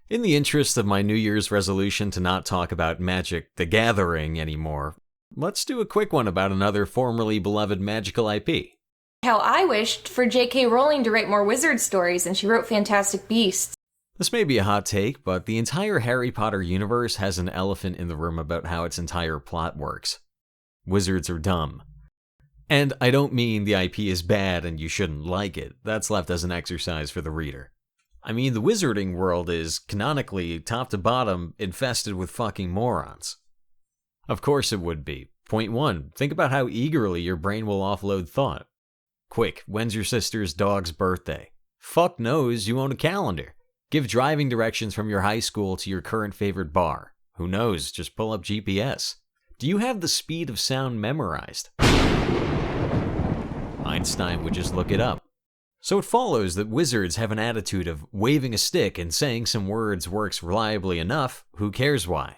In the interest of my New Year's resolution to not talk about Magic the Gathering anymore, let's do a quick one about another formerly beloved magical IP. How I wished for J.K. Rowling to write more wizard stories, and she wrote Fantastic Beasts. This may be a hot take, but the entire Harry Potter universe has an elephant in the room about how its entire plot works. Wizards are dumb. And I don't mean the IP is bad and you shouldn't like it. That's left as an exercise for the reader. I mean, the wizarding world is, canonically, top to bottom, infested with fucking morons. Of course it would be. Point 1. Think about how eagerly your brain will offload thought. Quick, when's your sister's dog's birthday? Fuck knows, you own a calendar. Give driving directions from your high school to your current favorite bar. Who knows, just pull up GPS. Do you have the speed of sound memorized? Einstein would just look it up. So it follows that wizards have an attitude of waving a stick and saying some words works reliably enough, who cares why?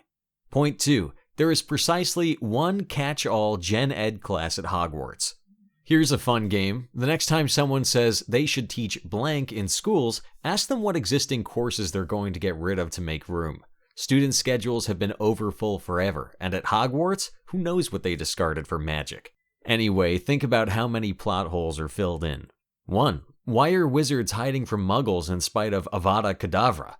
Point 2. There is precisely one catch-all gen ed class at Hogwarts. Here's a fun game. The next time someone says they should teach blank in schools, ask them what existing courses they're going to get rid of to make room. Student schedules have been overfull forever, and at Hogwarts, who knows what they discarded for magic? Anyway, think about how many plot holes are filled in. 1. Why are wizards hiding from muggles in spite of Avada Kedavra?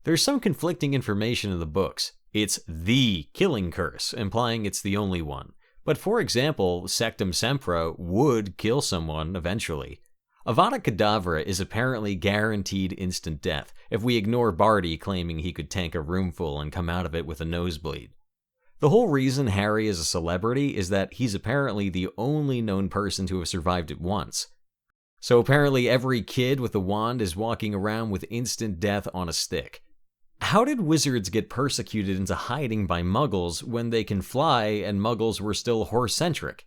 There's some conflicting information in the books. It's the killing curse, implying it's the only one. But for example, Sectum Sempra would kill someone eventually. Avada Kedavra is apparently guaranteed instant death, if we ignore Barty claiming he could tank a roomful and come out of it with a nosebleed. The whole reason Harry is a celebrity is that he's apparently the only known person to have survived it once. So apparently every kid with a wand is walking around with instant death on a stick. How did wizards get persecuted into hiding by muggles when they can fly and muggles were still horse-centric?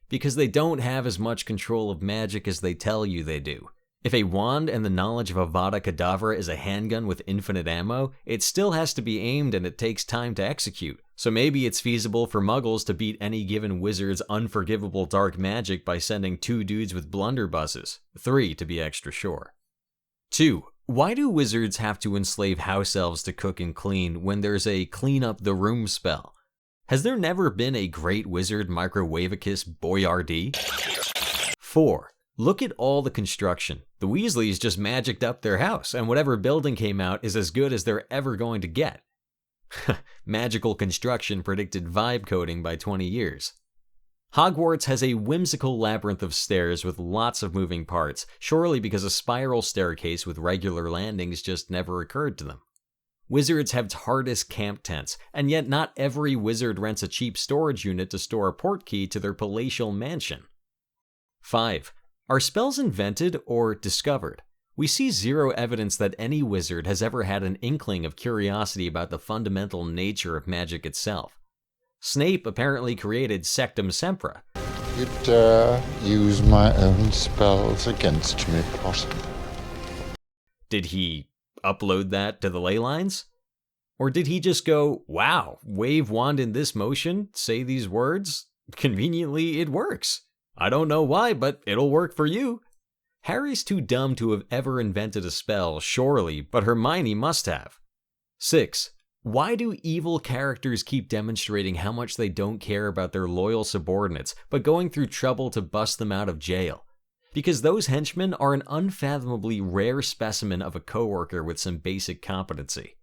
Because they don't have as much control of magic as they tell you they do. If a wand and the knowledge of Avada Kedavra is a handgun with infinite ammo, it still has to be aimed and it takes time to execute. So maybe it's feasible for muggles to beat any given wizard's unforgivable dark magic by sending 2 dudes with blunderbusses. 3 to be extra sure. 2. Why do wizards have to enslave house elves to cook and clean when there's a clean up the room spell? Has there never been a great wizard Microwavicus Boyardee? 4. Look at all the construction. The Weasleys just magicked up their house, and whatever building came out is as good as they're ever going to get. Magical construction predicted vibe coding by 20 years. Hogwarts has a whimsical labyrinth of stairs with lots of moving parts, surely because a spiral staircase with regular landings just never occurred to them. Wizards have TARDIS camp tents, and yet not every wizard rents a cheap storage unit to store a portkey to their palatial mansion. 5. Are spells invented or discovered? We see zero evidence that any wizard has ever had an inkling of curiosity about the fundamental nature of magic itself. Snape apparently created Sectum Sempra. You dare use my own spells against me, Potter. Did he upload that to the ley lines? Or did he just go, wow, wave wand in this motion, say these words? Conveniently, it works. I don't know why, but it'll work for you. Harry's too dumb to have ever invented a spell, surely, but Hermione must have. 6. Why do evil characters keep demonstrating how much they don't care about their loyal subordinates, but going through trouble to bust them out of jail? Because those henchmen are an unfathomably rare specimen of a coworker with some basic competency.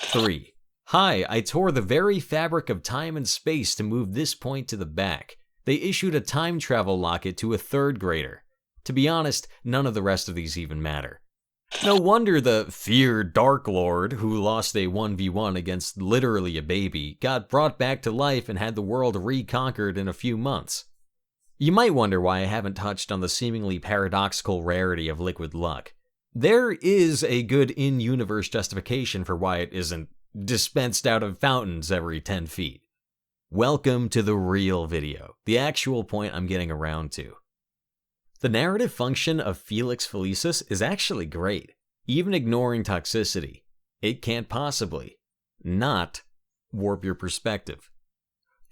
3. Hi, I tore the very fabric of time and space to move this point to the back. They issued a time travel locket to a 3rd grader. To be honest, none of the rest of these even matter. No wonder the feared Dark Lord, who lost a 1v1 against literally a baby, got brought back to life and had the world reconquered in a few months. You might wonder why I haven't touched on the seemingly paradoxical rarity of liquid luck. There is a good in-universe justification for why it isn't dispensed out of fountains every 10 feet. Welcome to the real video, the actual point I'm getting around to. The narrative function of Felix Felicis is actually great, even ignoring toxicity. It can't possibly not warp your perspective.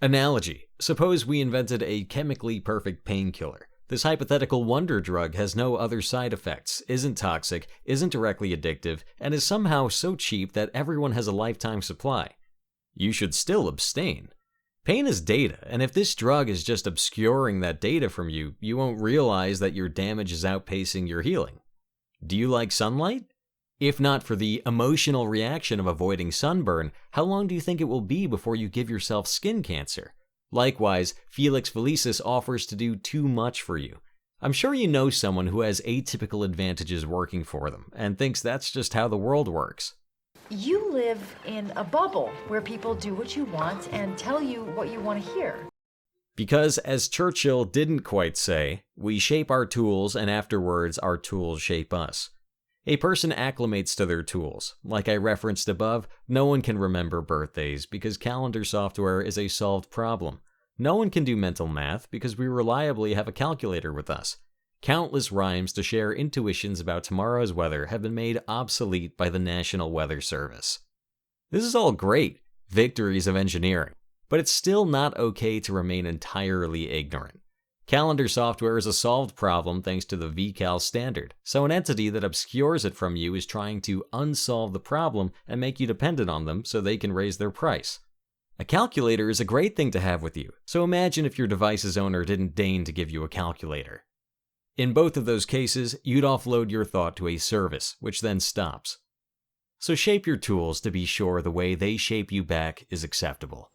Analogy. Suppose we invented a chemically perfect painkiller. This hypothetical wonder drug has no other side effects, isn't toxic, isn't directly addictive, and is somehow so cheap that everyone has a lifetime supply. You should still abstain. Pain is data, and if this drug is just obscuring that data from you, you won't realize that your damage is outpacing your healing. Do you like sunlight? If not for the emotional reaction of avoiding sunburn, how long do you think it will be before you give yourself skin cancer? Likewise, Felix Felicis offers to do too much for you. I'm sure you know someone who has atypical advantages working for them, and thinks that's just how the world works. You live in a bubble where people do what you want and tell you what you want to hear. Because, as Churchill didn't quite say, we shape our tools and afterwards our tools shape us. A person acclimates to their tools. Like I referenced above, no one can remember birthdays because calendar software is a solved problem. No one can do mental math because we reliably have a calculator with us. Countless rhymes to share intuitions about tomorrow's weather have been made obsolete by the National Weather Service. This is all great, victories of engineering, but it's still not okay to remain entirely ignorant. Calendar software is a solved problem thanks to the VCal standard, so an entity that obscures it from you is trying to unsolve the problem and make you dependent on them so they can raise their price. A calculator is a great thing to have with you, so imagine if your device's owner didn't deign to give you a calculator. In both of those cases, you'd offload your thought to a service, which then stops. So shape your tools to be sure the way they shape you back is acceptable.